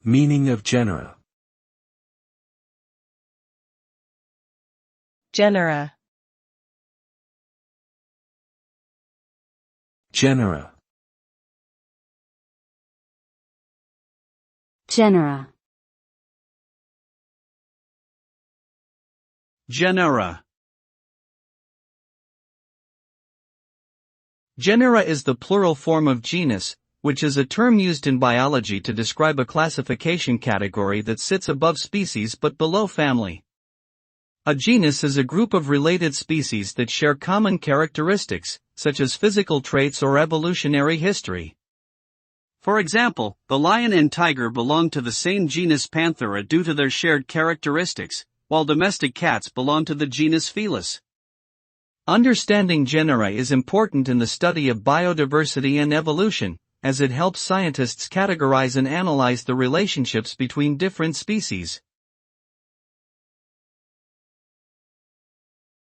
Meaning of genera. Genera. Genera. Genera. Genera. Genera is the plural form of genus, which is a term used in biology to describe a classification category that sits above species but below family. A genus is a group of related species that share common characteristics, such as physical traits or evolutionary history. For example, the lion and tiger belong to the same genus Panthera due to their shared characteristics, while domestic cats belong to the genus Felis. Understanding genera is important in the study of biodiversity and evolution, as it helps scientists categorize and analyze the relationships between different species.